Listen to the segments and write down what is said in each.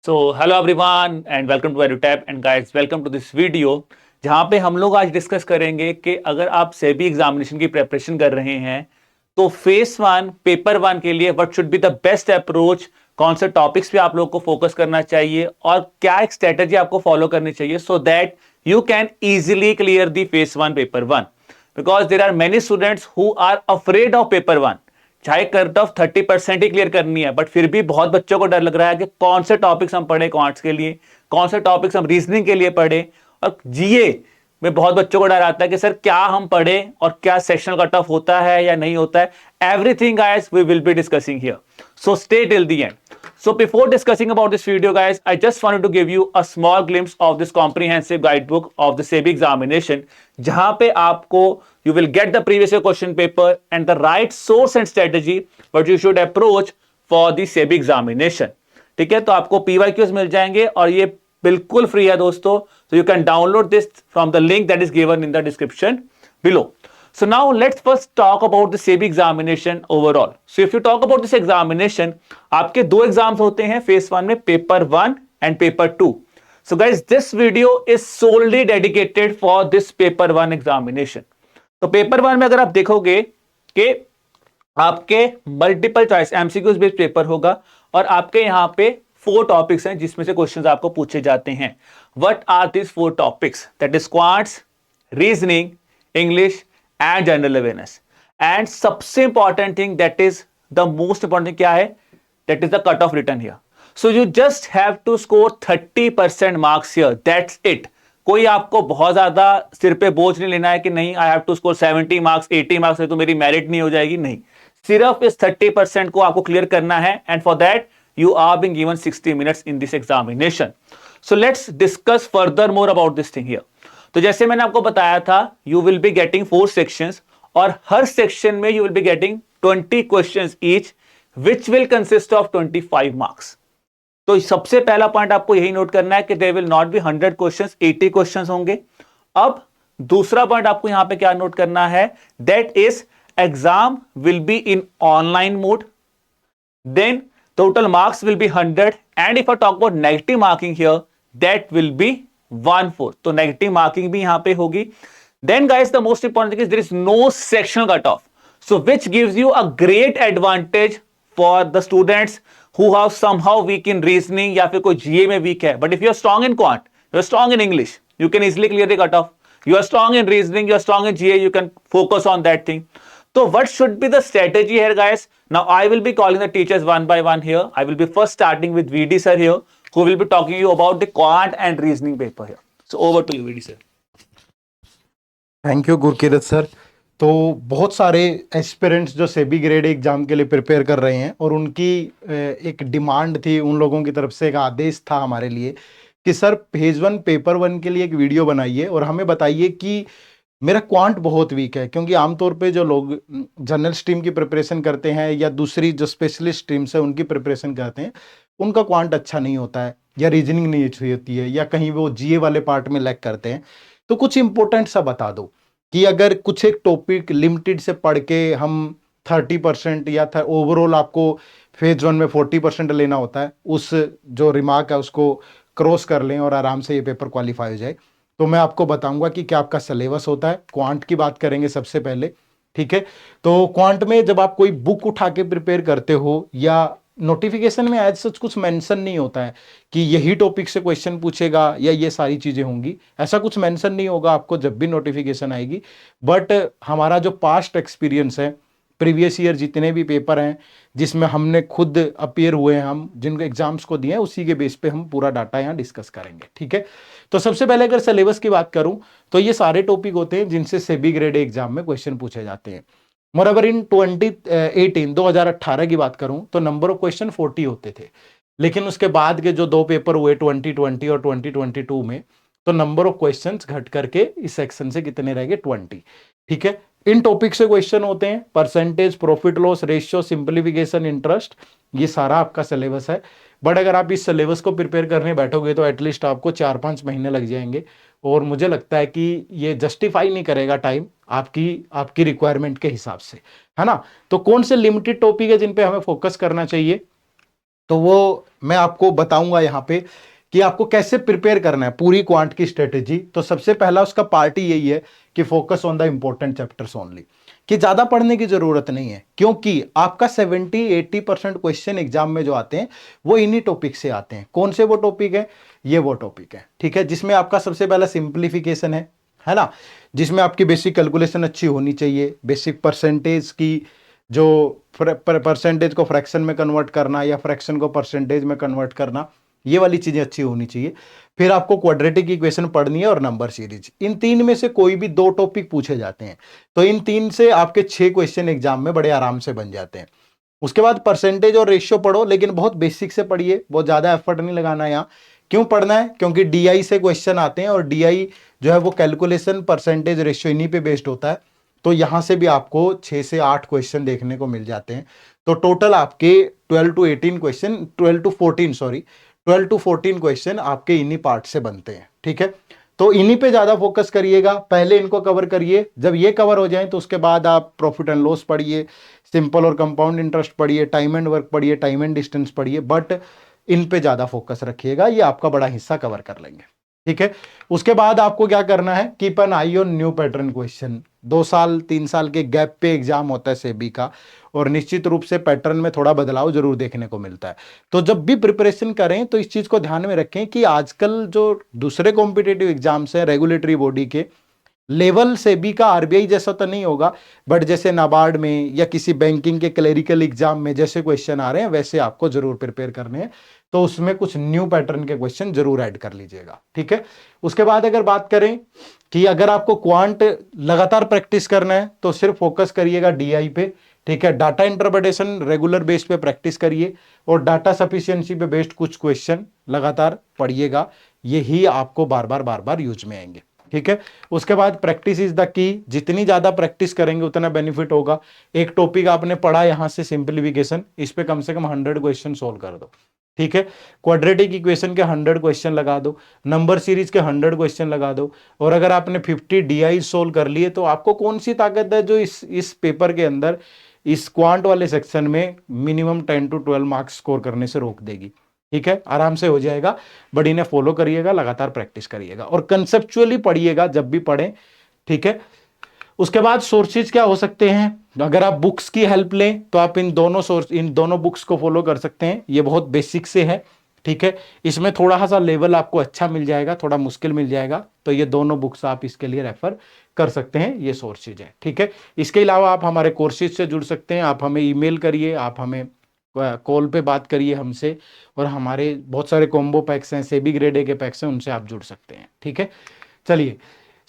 So hello everyone and welcome to EduTap and guys welcome to this video जहां पे हम लोग आज डिस्कस करेंगे कि अगर आप सेबी एग्जामिनेशन की प्रिपरेशन कर रहे हैं तो फेस वन पेपर वन के लिए what should be the best approach, कौन से टॉपिक्स पे आप लोग को फोकस करना चाहिए और क्या एक स्ट्रेटेजी आपको फॉलो करनी चाहिए so that you can easily clear the phase one paper one because there are many students who are afraid of paper one. चाहे कट ऑफ 30% ही क्लियर करनी है बट फिर भी बहुत बच्चों को डर लग रहा है कि कौन से टॉपिक्स हम पढ़े क्वांट्स के लिए, कौन से टॉपिक्स हम रीजनिंग के लिए पढ़े। और जीए में बहुत बच्चों को डर आता है कि सर क्या हम पढ़े और क्या सेक्शनल कट ऑफ होता है या नहीं होता है। Everything guys we will be discussing here, so stay till the end. So before discussing about this video guys, I just wanted to give you a small glimpse of this comprehensive guidebook of the SEBI examination जहां पे आपको you will get the previous year question paper and the right source and strategy what you should approach for the SEBI examination. ठीक है, तो आपको PYQs मिल जाएंगे और ये बिल्कुल फ्री है दोस्तों. So you can download this from the link that is given in the description below. So now let's first talk about the SEBI examination overall. So if you talk about this examination, आपके दो exams होते हैं phase one में, paper one and paper two. So guys, this video is solely dedicated for this paper one examination. तो paper one में अगर आप देखोगे कि आपके multiple choice MCQs based paper होगा और आपके यहाँ पे 4 टॉपिक्स हैं जिसमें से क्वेश्चंस आपको पूछे जाते हैं. What are this 4 topics? That is quants, reasoning, English and general awareness. And सबसे important thing that is the most important thing क्या है? That is the cut off return here. So you just have to score 30% marks here, that's it. कोई आपको बहुत ज्यादा सिर पे बोझ नहीं लेना है कि नहीं I have to score 70 marks 80 marks है तो मेरी मेरिट नहीं हो जाएगी. नहीं, सिर्फ इस 30% को आपको क्लियर करना है and for that you are being given 60 minutes in this examination. So let's discuss further more about this thing here. तो जैसे मैंने आपको बताया था you will be getting 4 sections और हर सेक्शन में you will be getting 20 questions each which will consist of 25 marks. तो सबसे पहला पॉइंट आपको यही नोट करना है कि there will not be 100 questions, 80 questions होंगे. अब दूसरा पॉइंट आपको यहां पे क्या नोट करना है? That is exam will be in online mode. Then total marks will be 100 and if I talk about negative marking here that will be 1/4. तो नेगेटिव मार्किंग भी यहां पे होगी. Then guys the most important thing is there is no sectional cutoff, so which gives you a great advantage for the students who have somehow weak in reasoning या फिर कोई GA में weak है. But if you are strong in quant, you are strong in English, you can easily clear the cutoff. You are strong in reasoning, you are strong in GA, you can focus on that thing. So what should be the strategy here guys? Now I will be calling the teachers one by one here. I will be first starting with VD sir here who will be talking to you about the quant and reasoning paper here. So over to you VD sir. Thank you Gurkirat sir. तो बहुत सारे aspirants जो SEBI grade exam के लिए prepare कर रहे हैं और उनकी एक डिमांड थी, उन लोगों की तरफ से एक आदेश था हमारे लिए कि sir phase one paper one के लिए एक वीडियो बनाइए और हमें बताइए कि मेरा क्वांट बहुत वीक है. क्योंकि आमतौर पे जो लोग जनरल स्ट्रीम की प्रिपरेशन करते हैं या दूसरी जो स्पेशलिस्ट स्ट्रीम्स है उनकी प्रिपरेशन करते हैं, उनका क्वांट अच्छा नहीं होता है या रीजनिंग नहीं अच्छी होती है या कहीं वो जीए वाले पार्ट में लैग करते हैं. तो कुछ इंपॉर्टेंट सा बता दो कि अगर कुछ एक टॉपिक लिमिटेड से पढ़ के हम 30% या ओवरऑल आपको फेज वन में 40% लेना होता है, उस जो रिमार्क है उसको क्रॉस कर लें और आराम से ये पेपर क्वालिफाई हो जाए. तो मैं आपको बताऊंगा कि क्या आपका सिलेबस होता है. क्वांट की बात करेंगे सबसे पहले, ठीक है. तो क्वांट में जब आप कोई बुक उठा के प्रिपेयर करते हो या नोटिफिकेशन में एज सच कुछ मेंशन नहीं होता है कि यही टॉपिक से क्वेश्चन पूछेगा या ये सारी चीजें होंगी, ऐसा कुछ मेंशन नहीं होगा आपको जब भी नोटिफिकेशन आएगी. बट हमारा जो पास्ट एक्सपीरियंस है, प्रीवियस ईयर जितने भी पेपर हैं जिसमें हमने खुद अपीयर हुए हैं, हम जिन एग्जाम्स को दिए हैं, उसी के बेस पे हम पूरा डाटा यहाँ डिस्कस करेंगे, ठीक है. तो सबसे पहले अगर सिलेबस की बात करूं तो ये सारे टॉपिक होते हैं जिनसे सेबी ग्रेड एग्जाम में क्वेश्चन पूछे जाते हैं. मोreover इन 2018 की बात करूं तो नंबर ऑफ क्वेश्चन 40 होते थे, लेकिन उसके बाद के जो 2 पेपर हुए 2020 और 2022 में, तो नंबर ऑफ क्वेश्चंस घट करके इस सेक्शन से कितने रह गए? 20, ठीक है. इन टॉपिक से क्वेश्चन होते हैं percentage, profit loss ratio, simplification, interest, ये सारा आपका सिलेबस है. बट अगर आप इस सिलेबस को प्रिपेयर करने बैठोगे तो एटलीस्ट आपको 4-5 महीने लग जाएंगे और मुझे लगता है कि ये जस्टिफाई नहीं करेगा टाइम आपकी रिक्वायरमेंट के हिसाब से, है ना. तो कौन से लिमिटेड टॉपिक है जिन पे हमें फोकस करना चाहिए? तो वो मैं आपको बताऊंगा यहाँ पे कि आपको कैसे प्रिपेयर करना है पूरी क्वांट की स्ट्रेटेजी। तो सबसे पहला उसका पार्ट ही यही है कि focus on the important chapters only, कि ज्यादा पढ़ने की जरूरत नहीं है, क्योंकि आपका 70-80% क्वेश्चन एग्जाम में जो आते हैं वो इन्हीं टॉपिक से आते हैं। कौन से वो टॉपिक है? ये वो टॉपिक है, ठीक है, जिसमें आपका सबसे पहला सिंप्लीफिकेशन है ना, जिसमें आपकी बेसिक कैलकुलेशन अच्छी होनी चाहिए, बेसिक परसेंटेज की जो परसेंटेज को फ्रैक्शन में कन्वर्ट करना या फ्रैक्शन को परसेंटेज में कन्वर्ट करना, ये वाली चीजें अच्छी होनी चाहिए। फिर आपको क्वाड्रेटिक इक्वेशन पढ़नी है और नंबर सीरीज। इन तीन में से कोई भी 2 टॉपिक पूछे जाते हैं, तो इन 3 से आपके 6 क्वेश्चन एग्जाम में बड़े आराम से बन जाते हैं। उसके बाद परसेंटेज और रेशियो पढ़ो, लेकिन बहुत बेसिक से पढ़िए, बहुत ज्यादा एफर्ट नहीं लगाना यहाँ। क्यों पढ़ना है? क्योंकि डीआई से क्वेश्चन आते हैं और डीआई जो है वो कैलकुलेशन परसेंटेज रेशियो इन्हीं पे बेस्ड होता है। तो यहां से भी आपको 6 से 8 क्वेश्चन देखने को मिल जाते हैं। तो टोटल आपके 12 टू 14 क्वेश्चन आपके इन्हीं पार्ट से बनते हैं, ठीक है। तो इन्हीं पे ज्यादा फोकस करिएगा, पहले इनको कवर करिए। जब ये कवर हो जाए तो उसके बाद आप प्रॉफिट एंड लॉस पढ़िए, सिंपल और कंपाउंड इंटरेस्ट पढ़िए, टाइम एंड वर्क पढ़िए, टाइम एंड डिस्टेंस पढ़िए, बट इन पे ज्यादा फोकस रखिएगा, ये आपका बड़ा हिस्सा कवर कर लेंगे, ठीक है। उसके बाद आपको क्या करना है? Keep an I on new pattern question. 2 साल 3 साल के गैप पे एग्जाम होता है सेबी का, और निश्चित रूप से पैटर्न में थोड़ा बदलाव जरूर देखने को मिलता है। तो जब भी प्रिपरेशन करें तो इस चीज को ध्यान में रखें कि आजकल जो दूसरे कॉम्पिटेटिव एग्जाम्स हैं रेगुलेटरी बॉडी के, लेवल सेबी का आरबीआई जैसा तो नहीं होगा, बट जैसे नाबार्ड में या किसी बैंकिंग के क्लरिकल एग्जाम में जैसे क्वेश्चन आ रहे हैं वैसे आपको जरूर प्रिपेयर करने हैं। तो उसमें कुछ न्यू पैटर्न के क्वेश्चन जरूर ऐड कर लीजिएगा, ठीक है। उसके बाद अगर बात करें कि अगर आपको क्वांट लगातार प्रैक्टिस करना है तो सिर्फ फोकस करिएगा डीआई पे, ठीक है। डाटा इंटरप्रिटेशन रेगुलर बेस पे प्रैक्टिस करिए और डाटा सफिशिएंसी पे बेस्ड कुछ क्वेश्चन लगातार पढ़िएगा, यही आपको बार बार यूज में आएंगे, ठीक है। उसके बाद प्रैक्टिस इज द की, जितनी ज्यादा प्रैक्टिस करेंगे उतना बेनिफिट होगा। एक टॉपिक आपने पढ़ा यहां से सिंप्लीफिकेशन, इस पे कम से कम 100 क्वेश्चन सोल्व कर दो, ठीक है। क्वाड्रेटिक इक्वेशन के 100 क्वेश्चन लगा दो, नंबर सीरीज के 100 क्वेश्चन लगा दो, और अगर आपने 50 डीआई सोल्व कर लिए तो आपको कौन सी ताकत है जो इस पेपर के अंदर इस क्वांट वाले सेक्शन में मिनिमम 10 to 12 मार्क्स स्कोर करने से रोक देगी, ठीक है। आराम से हो जाएगा, बट इन्हें फॉलो करिएगा, लगातार प्रैक्टिस करिएगा और कंसेप्चुअली पढ़िएगा जब भी पढ़ें, ठीक है। उसके बाद सोर्सेज क्या हो सकते हैं? अगर आप बुक्स की हेल्प लें तो आप इन दोनों बुक्स को फॉलो कर सकते हैं, ये बहुत बेसिक से है, ठीक है। इसमें थोड़ा सा लेवल आपको अच्छा मिल जाएगा, थोड़ा मुश्किल मिल जाएगा, तो ये दोनों बुक्स आप इसके लिए रेफर कर सकते हैं, ये सोर्सेज है, ठीक है। इसके अलावा आप हमारे कोर्सेज से जुड़ सकते हैं, आप हमें ईमेल करिए, आप हमें कॉल पे बात करिए हमसे, और हमारे बहुत सारे कॉम्बो पैक्स हैं, सेबी ग्रेड ए के पैक्स हैं, उनसे आप जुड़ सकते हैं, ठीक है। चलिए,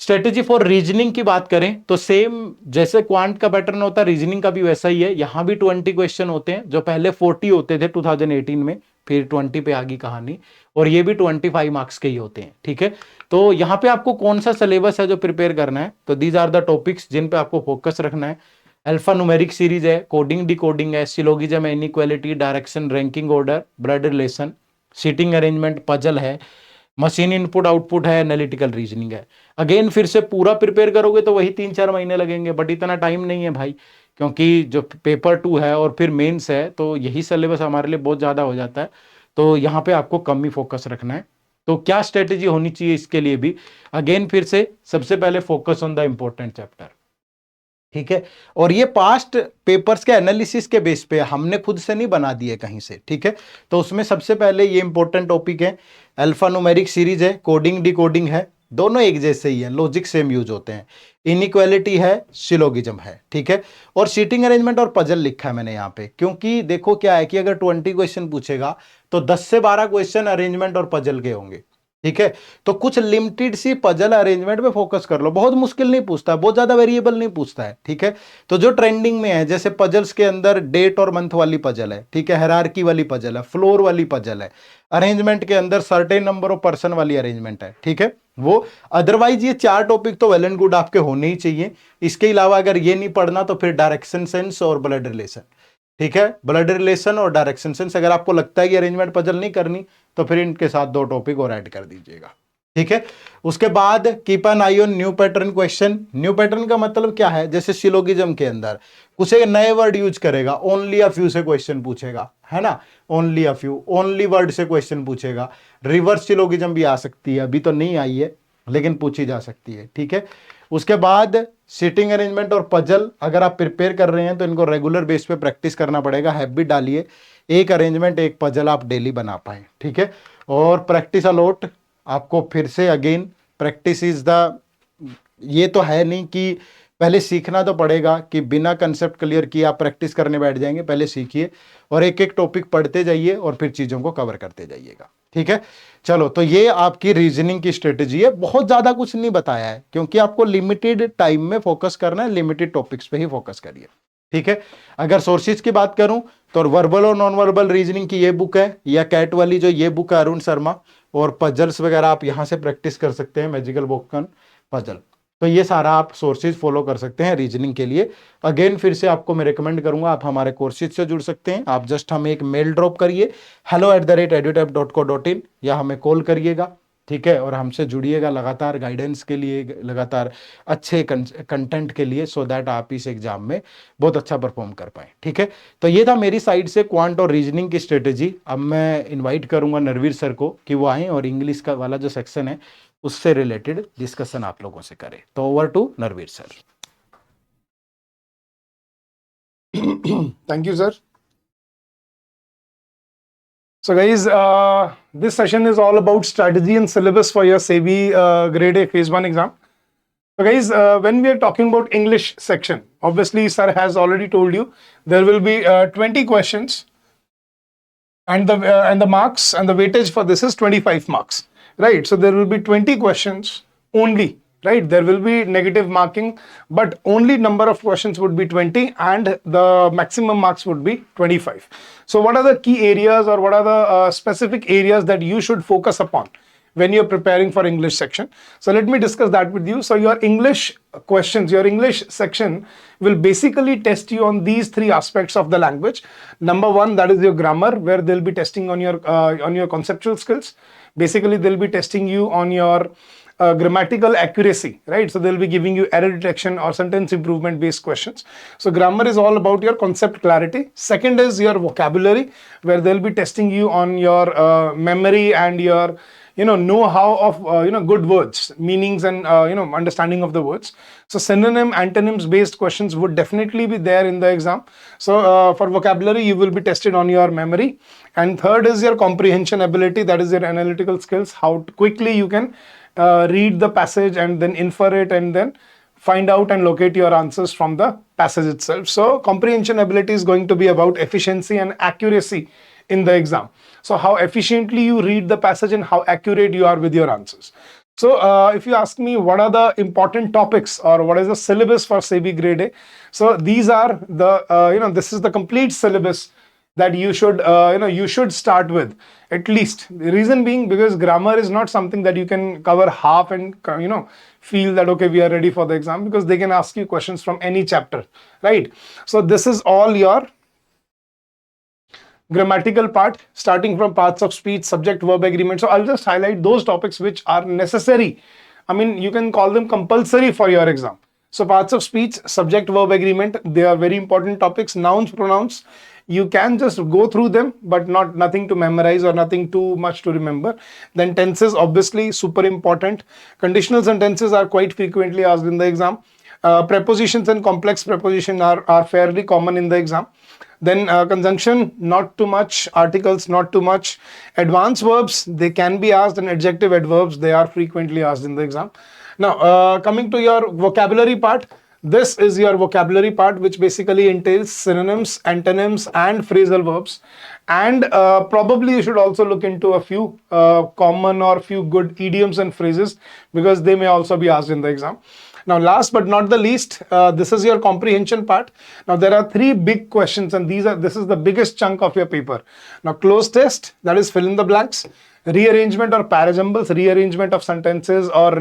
स्ट्रेटेजी फॉर रीजनिंग की बात करें तो सेम जैसे क्वांट का पैटर्न होता है, रीजनिंग का भी वैसा ही है। यहां भी 20 क्वेश्चन होते हैं, जो पहले 40 होते थे 2018 में, फिर 20 पे आ गई कहानी, और ये भी 25 मार्क्स के ही होते हैं, ठीक है। तो यहाँ पे आपको कौन सा सिलेबस है जो प्रिपेयर करना है, तो दीज आर द टॉपिक्स जिन पे आपको फोकस रखना है। अल्फा न्यूमेरिक सीरीज है, कोडिंग डिकोडिंग है, syllogism, inequality, direction, ranking order, blood relation, seating arrangement, puzzle है, मशीन इनपुट आउटपुट है, एनालिटिकल रीजनिंग है। अगेन फिर से पूरा प्रिपेयर करोगे तो वही 3-4 महीने लगेंगे, बट इतना टाइम नहीं है भाई, क्योंकि जो पेपर 2 है और फिर मेंस है, तो यही सिलेबस हमारे लिए बहुत ज़्यादा हो जाता है। तो यहाँ पे आपको कम ही फोकस रखना है। तो क्या स्ट्रेटेजी होनी चाहिए इसके लिए भी? अगेन फिर से सबसे पहले focus on the important chapter, ठीक है। और ये पास्ट पेपर्स के एनालिसिस के बेस पे हमने खुद से नहीं बना दिए कहीं से, ठीक है। तो उसमें सबसे पहले ये इंपॉर्टेंट टॉपिक है, अल्फा न्यूमेरिक सीरीज है, कोडिंग डिकोडिंग है, दोनों एक जैसे ही है, लॉजिक सेम यूज होते हैं, इनइक्वालिटी है, सिलोगिज्म है, ठीक है। और सीटिंग अरेंजमेंट और पजल लिखा है मैंने यहाँ पे, क्योंकि देखो क्या है कि अगर 20 क्वेश्चन पूछेगा तो 10 से 12 क्वेश्चन अरेंजमेंट और पजल के होंगे, ठीक है। तो कुछ लिमिटेड सी पजल अरेंजमेंट पे फोकस कर लो, बहुत मुश्किल नहीं पूछता है, बहुत ज्यादा वेरिएबल नहीं पूछता है, ठीक है। तो जो ट्रेंडिंग में है, जैसे पजल्स के अंदर डेट और मंथ वाली पजल है, ठीक है, हायरार्की वाली पजल है, फ्लोर वाली पजल है, अरेंजमेंट के अंदर सर्टेन नंबर ऑफ पर्सन वाली अरेंजमेंट है, ठीक है वो। अदरवाइज ये 4 टॉपिक तो वेल एंड गुड आपके होने ही चाहिए। इसके अलावा अगर ये नहीं पढ़ना तो फिर डायरेक्शन सेंस और ब्लड रिलेशन, ठीक है, ब्लड रिलेशन और डायरेक्शन सेंस। अगर आपको लगता है कि अरेंजमेंट पजल नहीं करनी तो फिर इनके साथ 2 टॉपिक और ऐड कर दीजिएगा, ठीक है। उसके बाद keep an I on new pattern question. New pattern का मतलब क्या है, जैसे सिलोगिज्म के अंदर कुछ एक नए वर्ड यूज करेगा, ओनली अ फ्यू से क्वेश्चन पूछेगा, है ना, only a few, only word से क्वेश्चन पूछेगा। रिवर्स सिलोगिज्म भी आ सकती है, अभी तो नहीं आई है लेकिन पूछी जा सकती है। ठीक है। उसके बाद सीटिंग अरेंजमेंट और पजल, अगर आप प्रिपेयर कर रहे हैं तो इनको रेगुलर बेस पे प्रैक्टिस करना पड़ेगा, हैबिट डालिए, एक अरेंजमेंट एक पजल आप डेली बना पाए। ठीक है। और प्रैक्टिस अलॉट, आपको फिर से अगेन प्रैक्टिस इज द, ये तो है नहीं कि पहले सीखना तो पड़ेगा कि बिना कंसेप्ट क्लियर किए आप प्रैक्टिस करने बैठ जाएंगे, पहले सीखिए और एक एक टॉपिक पढ़ते जाइए और फिर चीजों को कवर करते जाइएगा। ठीक है। चलो, तो ये आपकी रीजनिंग की स्ट्रेटेजी है। बहुत ज्यादा कुछ नहीं बताया है क्योंकि आपको लिमिटेड टाइम में फोकस करना है, लिमिटेड टॉपिक्स पे ही फोकस करिए। ठीक है। अगर सोर्सेज की बात करूं तो वर्बल और नॉन वर्बल रीजनिंग की ये बुक है, या कैट वाली जो ये बुक है अरुण शर्मा, और पजल्स वगैरह आप यहां से प्रैक्टिस कर सकते हैं, मैजिकल वोकन पजल। तो ये सारा आप सोर्सेज फॉलो कर सकते हैं रीजनिंग के लिए। अगेन फिर से आपको मैं रिकमेंड करूंगा आप हमारे कोर्सेज से जुड़ सकते हैं। आप जस्ट हमें एक मेल ड्रॉप करिए hello@edutap.co.in, या हमें कॉल करिएगा। ठीक है। और हमसे जुड़िएगा लगातार गाइडेंस के लिए, लगातार अच्छे कंटेंट के लिए, सो दैट आप इस एग्जाम में बहुत अच्छा परफॉर्म कर पाए। ठीक है। तो ये था मेरी साइड से क्वांट और रीजनिंग की स्ट्रेटेजी। अब मैं इनवाइट करूंगा नरवीर सर को कि वो आए और इंग्लिश का वाला जो सेक्शन है उससे रिलेटेड डिस्कशन आप लोगों से करें। तो over to Narveer sir. Thank you, sir. So, guys, this session is all about strategy and syllabus for your SEBI Grade A Phase 1 exam. So, guys, when we are talking about English section, obviously, sir has already told you there will be 20 questions, and the marks and the weightage for this is 25 marks, right? So, there will be 20 questions only. Right, there will be negative marking, but only number of questions would be 20 and the maximum marks would be 25. So what are the key areas, or what are the specific areas that you should focus upon when you're preparing for English section? So let me discuss that with you. So your English questions, your English section will basically test you on these three aspects of the language. Number one, that is your grammar, where they'll be testing on your conceptual skills. Basically, they'll be testing you on your grammatical accuracy, right? So they'll be giving you error detection or sentence improvement based questions. So grammar is all about your concept clarity. Second is your vocabulary, where they'll be testing you on your memory and your know-how of good words, meanings, and understanding of the words. So synonym, antonyms based questions would definitely be there in the exam. So for vocabulary, you will be tested on your memory. And third is your comprehension ability, that is your analytical skills, how quickly you can read the passage and then infer it and then find out and locate your answers from the passage itself. So comprehension ability is going to be about efficiency and accuracy in the exam. So how efficiently you read the passage and how accurate you are with your answers. So if you ask me what are the important topics or what is the syllabus for SEBI Grade A, so these are the this is the complete syllabus that you should start with, at least. The reason being because grammar is not something that you can cover half and feel that okay, we are ready for the exam, because they can ask you questions from any chapter, right? So this is all your grammatical part, starting from parts of speech, subject verb agreement. So I'll just highlight those topics which are necessary. I mean, you can call them compulsory for your exam. So parts of speech, subject verb agreement, they are very important topics. Nouns, pronouns, you can just go through them, but nothing to memorize or nothing too much to remember. Then tenses, obviously super important. Conditional sentences are quite frequently asked in the exam. Prepositions and complex preposition are fairly common in the exam. Then conjunction, not too much. Articles, not too much. Advanced verbs, they can be asked, and adjective adverbs, they are frequently asked in the exam. Now coming to your vocabulary part, this is your vocabulary part, which basically entails synonyms, antonyms, and phrasal verbs. And probably you should also look into a few common or few good idioms and phrases, because they may also be asked in the exam. Now, last but not the least, this is your comprehension part. Now, there are three big questions, and this is the biggest chunk of your paper. Now, cloze test, that is fill in the blanks. Rearrangement or parajumbles, rearrangement of sentences, or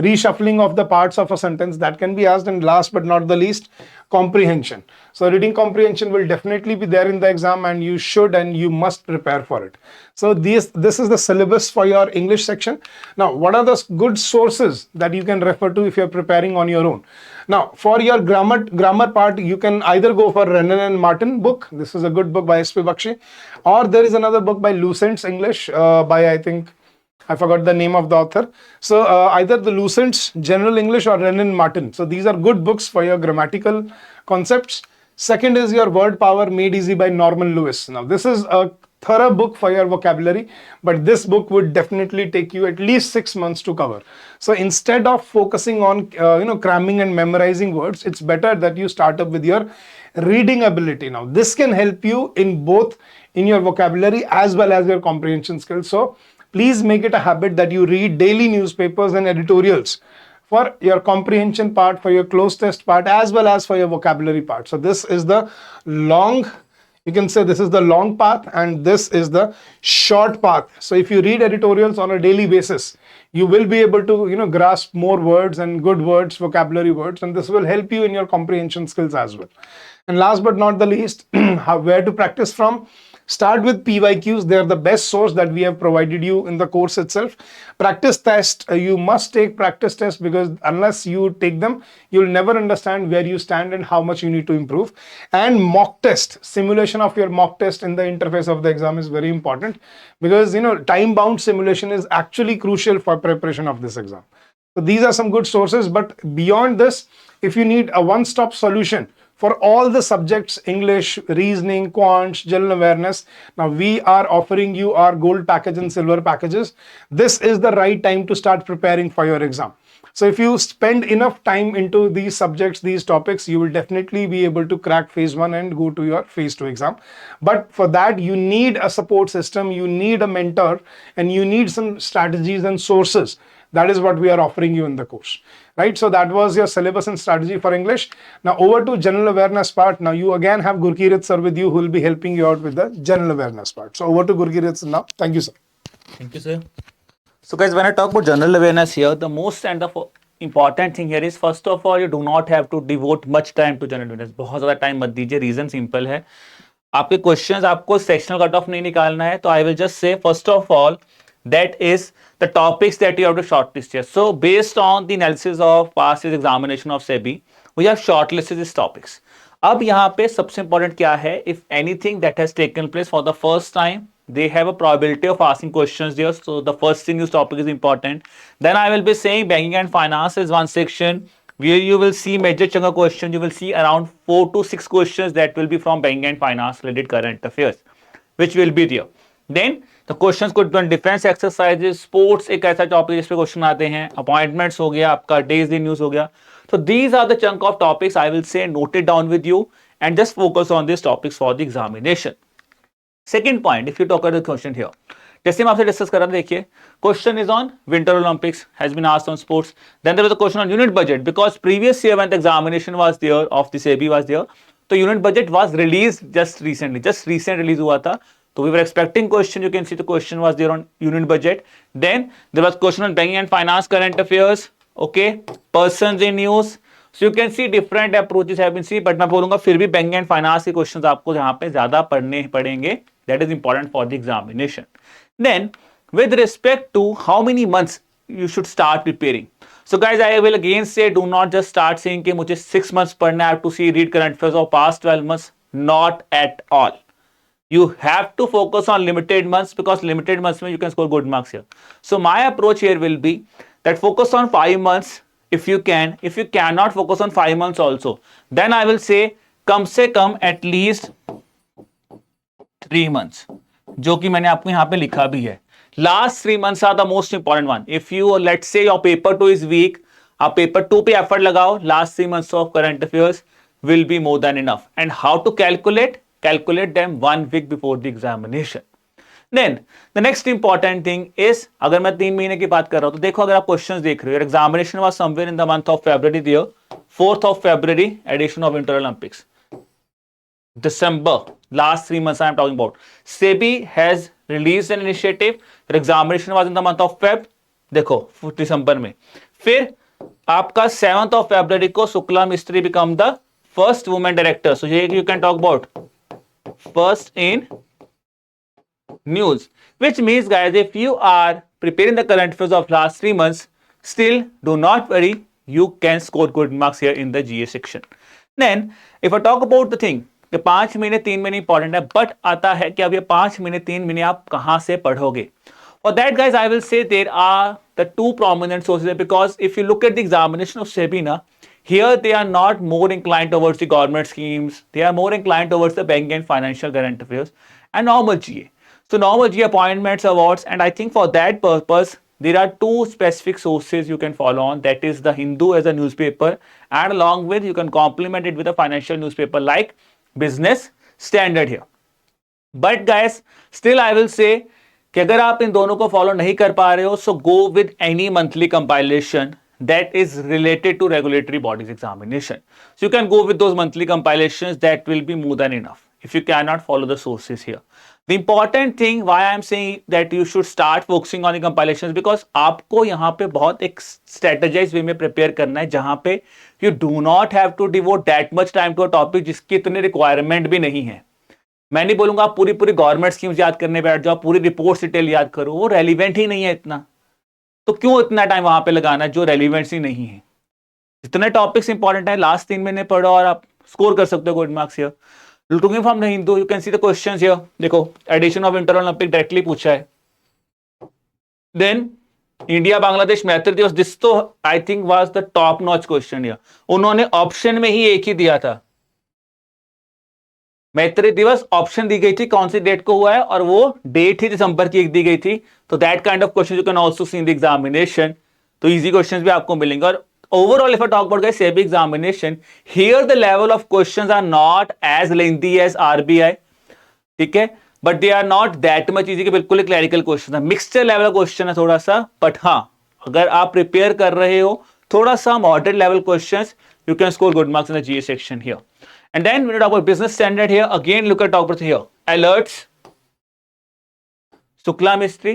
reshuffling of the parts of a sentence that can be asked. And last but not the least, comprehension. So reading comprehension will definitely be there in the exam, and you should and you must prepare for it. So this is the syllabus for your English section. Now, what are the good sources that you can refer to if you're preparing on your own? Now, for your grammar part, you can either go for Renan and Martin book. This is a good book by S.P. Bakshi. Or there is another book by Lucent's English by, I think, I forgot the name of the author. So either the Lucent's General English or Renan Martin. So these are good books for your grammatical concepts. Second is your Word Power Made Easy by Norman Lewis. Now this is a thorough book for your vocabulary, but this book would definitely take you at least 6 months to cover. So instead of focusing on cramming and memorizing words, it's better that you start up with your reading ability. Now this can help you in both in your vocabulary as well as your comprehension skills. So please make it a habit that you read daily newspapers and editorials for your comprehension part, for your close test part, as well as for your vocabulary part. So this is the long, you can say this is the long path and this is the short path. So if you read editorials on a daily basis, you will be able to grasp more words and good words, vocabulary words, and this will help you in your comprehension skills as well. And last but not the least, where to practice from? Start with PYQs. They are the best source that we have provided you in the course itself. Practice test, you must take practice tests, because unless you take them, you'll never understand where you stand and how much you need to improve. And mock test, simulation of your mock test in the interface of the exam is very important, because time-bound simulation is actually crucial for preparation of this exam. So these are some good sources, but beyond this, if you need a one-stop solution for all the subjects, English, reasoning, quants, general awareness, now we are offering you our gold package and silver packages. This is the right time to start preparing for your exam. So if you spend enough time into these subjects, these topics, you will definitely be able to crack phase 1 and go to your phase 2 exam. But for that, you need a support system, you need a mentor, and you need some strategies and sources. That is what we are offering you in the course, right? So that was your syllabus and strategy for English. Now over to general awareness part. Now you again have Gurkirat sir with you, who will be helping you out with the general awareness part. So over to Gurkirat sir now. Thank you, sir. Thank you, sir. So guys, when I talk about general awareness here, the most and the important thing here is, first of all, you do not have to devote much time to general awareness. बहुत ज़्यादा time मत दीजिए. Reason simple है, आपके questions आपको sectional cut off नहीं निकालना है. तो I will just say first of all that is the topics that you have to shortlist here. So based on the analysis of past year's examination of SEBI, we have shortlisted these topics. अब यहाँ पे सबसे important क्या है? If anything that has taken place for the first time, they have a probability of asking questions there. So the first thing this topic is important. Then I will be saying banking and finance is one section where you will see major chunk of questions. You will see around 4 to 6 questions that will be from banking and finance related current affairs, which will be there. Then the questions could be on defense exercises, sports एक ऐसा topic जिस पे question आते हैं, appointments हो गया, आपका days in news हो गया. So these are the chunk of topics I will say note it down with you and just focus on these topics for the examination. Second point, if you talk about the question here, जैसे मैं आपसे discuss कर रहा था, देखिए question is on winter olympics has been asked on sports. Then there was a question on union budget, because previous year when the examination was there of the SEBI was there, तो union budget was release just recent release हुआ था. So we were expecting question. You can see the question was there on unit budget. Then there was question on banking and finance current affairs. Okay, persons in news. So you can see different approaches have been seen. But मैं बोलूँगा फिर भी banking and finance के questions आपको यहाँ पे ज़्यादा पढ़ने पड़ेंगे. That is important for the examination. Then with respect to how many months you should start preparing. So guys, I will again say, do not just start saying कि मुझे 6 months पढ़ना है, I have to see read current affairs of past 12 months. Not at all. You have to focus on limited months, because limited months में you can score good marks here. So my approach here will be that focus on 5 months if you can. If you cannot focus on 5 months also, then I will say कम से कम at least 3 months, जो कि मैंने आपको यहाँ पे लिखा भी है. Last 3 months are the most important one. If you, let's say your paper 2 is weak, आप paper 2 पे effort लगाओ, last 3 months of current affairs will be more than enough. And how to calculate them 1 week before the examination. Then the next important thing is, अगर मैं 3 महीने की बात कर रहा हूं, तो देखो अगर आप क्वेश्चंस देख रहे हो, your examination was somewhere in the month of February there, 4th of February edition of Winter Olympics. December, last 3 months I am talking about. SEBI has released an initiative. Your examination was in the month of Feb. देखो दिसंबर में, फिर आपका 7th of February को Shukla Mistry become the first women director. So ये you can talk about first in news, which means guys, if you are preparing the current affairs of last 3 months, still do not worry, you can score good marks here in the GA section. Then if I talk about the thing कि 5 महीने 3 महीने important है, but आता है कि अब ये 5 महीने 3 महीने आप कहां से पढ़ोगे. For that guys, I will say there are the two prominent sources, because if you look at the examination of SEBI na, here they are not more inclined towards the government schemes, they are more inclined towards the banking and financial current affairs and normal GA. So normal GA appointments, awards, and I think for that purpose there are two specific sources you can follow on. That is the Hindu as a newspaper, and along with you can complement it with a financial newspaper like Business Standard here. But guys, still I will say कि अगर आप इन दोनों को follow नहीं कर पा रहे हो, so go with any monthly compilation that is related to regulatory bodies examination. So you can go with those monthly compilations, that will be more than enough if you cannot follow the sources here. The important thing why I am saying that you should start focusing on the compilations, because आपको यहाँ पे बहुत एक strategized way में prepare करना है, जहाँ पे you do not have to devote that much time to a topic जिसकी इतनी requirement भी नहीं है. मैं नहीं बोलूंगा आप पूरी गवर्नमेंट स्कीम्स याद करने बैठ जाओ, पूरी रिपोर्ट डिटेल याद करो, वो रेलिवेंट ही नहीं है इतना. तो क्यों इतना टाइम वहां पे लगाना जो रेलिवेंट ही नहीं है. जितने टॉपिक्स इंपॉर्टेंट है लास्ट 3 महीने पढ़ो और आप स्कोर कर सकते हो good marks here. Looking from the Hindu, you can see the questions here. देखो edition of inter olympic directly पूछा है. Then India Bangladesh Maitri Diwas, this तो I think was the top notch question here. उन्होंने ऑप्शन में ही एक ही दिया था, मैत्री दिवस ऑप्शन दी गई थी कौन सी डेट को हुआ है, और वो डेट ही दिसंबर की एक दी गई थी. तो that kind of question you can also see in the examination. तो इजी क्वेश्चंस भी आपको मिलेंगे. और overall if I talk about guys SEBI examination, here the level of questions are not as lengthy as RBI, ठीक है, but they are not that much easy कि बिल्कुल clerical question है. मिक्सचर लेवल क्वेश्चन है थोड़ा सा, बट हाँ अगर आप प्रिपेयर कर रहे हो थोड़ा सा moderate level questions, you can score good marks in the GA section here. And then when you talk about business standard here, again look at talk about here alerts, Shukla Mistry,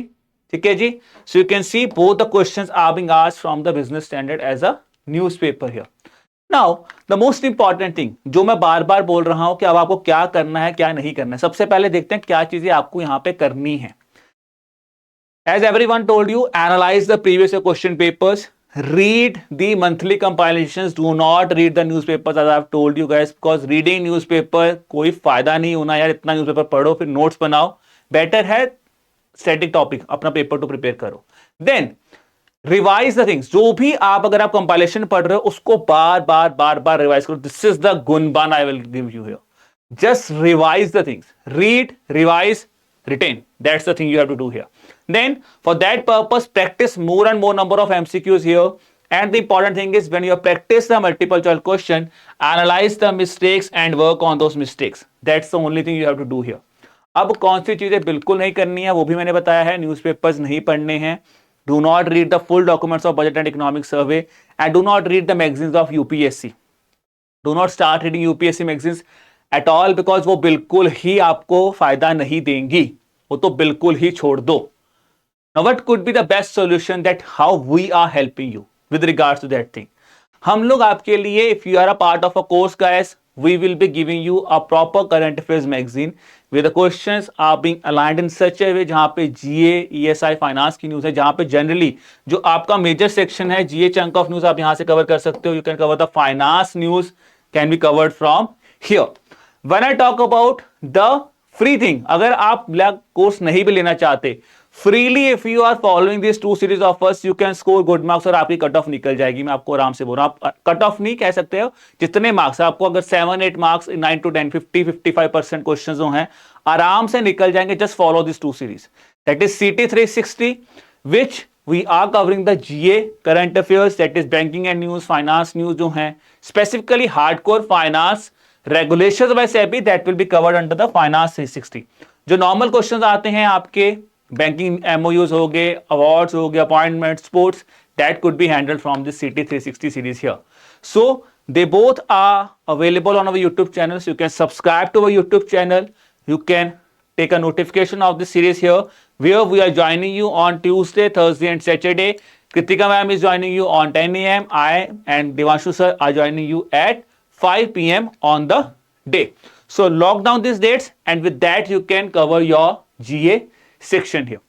ठीक है जी. So you can see both the questions are being asked from the business standard as a newspaper here. Now the most important thing जो मैं बार बार बोल रहा हूं कि अब आपको क्या करना है क्या नहीं करना है. सबसे पहले देखते हैं क्या चीजें आपको यहां पे करनी है. As everyone told you, analyze the previous year question papers. Read the monthly compilations. Do not read the newspapers as I have told you guys, because reading newspaper कोई फायदा नहीं होना यार. इतना न्यूज़पेपर पढ़ो फिर नोट्स बनाओ, बेटर है स्टैटिक टॉपिक अपना पेपर टू प्रिपेयर करो. Then revise the things. जो भी आप अगर आप कंपाइलेशन पढ़ रहे हो उसको बार बार रिवाइज करो. दिस इज द गुणबान I will give you here. Just revise the things. Read, revise, retain. That's the thing you have to do here. Then for that purpose practice more and more number of MCQs here, and the important thing is when you practice the multiple choice question, analyze the mistakes and work on those mistakes. That's the only thing you have to do here. अब कौन सी चीजें बिल्कुल नहीं करनी है वो भी मैंने बताया है. न्यूज़पेपर्स नहीं पढ़ने हैं. Do not read the full documents of budget and economic survey, and do not read the magazines of UPSC. Do not start reading UPSC magazines at all, because वो बिल्कुल ही आपको फायदा नहीं देंगी. वो तो बिल्कुल ही छोड़ दो. Now what could be the best solution that how we are helping you with regards to that thing? हम लोग आपके लिए, if you are a part of a course guys, we will be giving you a proper current affairs magazine where the questions are being aligned in such a way जहां पे GA, ESI, finance की news है, जहां पे generally जो आपका major section है GA chunk of news आप यहां से कवर कर सकते हो. You can cover the finance news can be covered from here. When I talk about the free thing, अगर आप ब्लैक कोर्स नहीं भी लेना चाहते, freely if you are following these 2 series of us, you can score good marks और आपकी cut off निकल जाएगी. मैं आपको आराम से बोल रहा हूं. आप कट ऑफ नहीं कह सकते हो, जितने मार्क्स आपको अगर 7-8 मार्क्स 9 to 10 50-55% क्वेश्चन जो हैं आराम से निकल जाएंगे. Just follow this 2 series. That is CT 360 which we are covering the GA current affairs, that is banking and news, finance news जो हैं, specifically hardcore finance regulations by SEBI, that will be covered under the finance 360. जो normal questions आते हैं आपके banking MOUs हो गए, awards हो गए, appointment, sports, that could be handled from this CT 360 series here. So they both are available on our YouTube channel. So you can subscribe to our YouTube channel. You can take a notification of this series here where we are joining you on Tuesday, Thursday and Saturday Kritika ma'am is joining you on 10 a.m. I and Devanshu sir are joining you at 5 p.m. on the day. So lock down these dates, and with that you can cover your GA section here.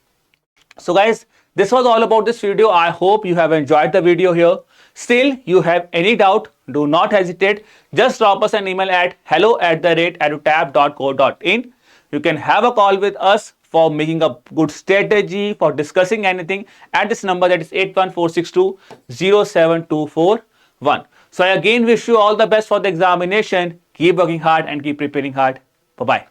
So guys, this was all about this video. I hope you have enjoyed the video here. Still, you have any doubt, do not hesitate. Just drop us an email at hello@edutab.co.in. You can have a call with us for making a good strategy, for discussing anything at this number, that is 81462-07241. So I again wish you all the best for the examination. Keep working hard and keep preparing hard. Bye-bye.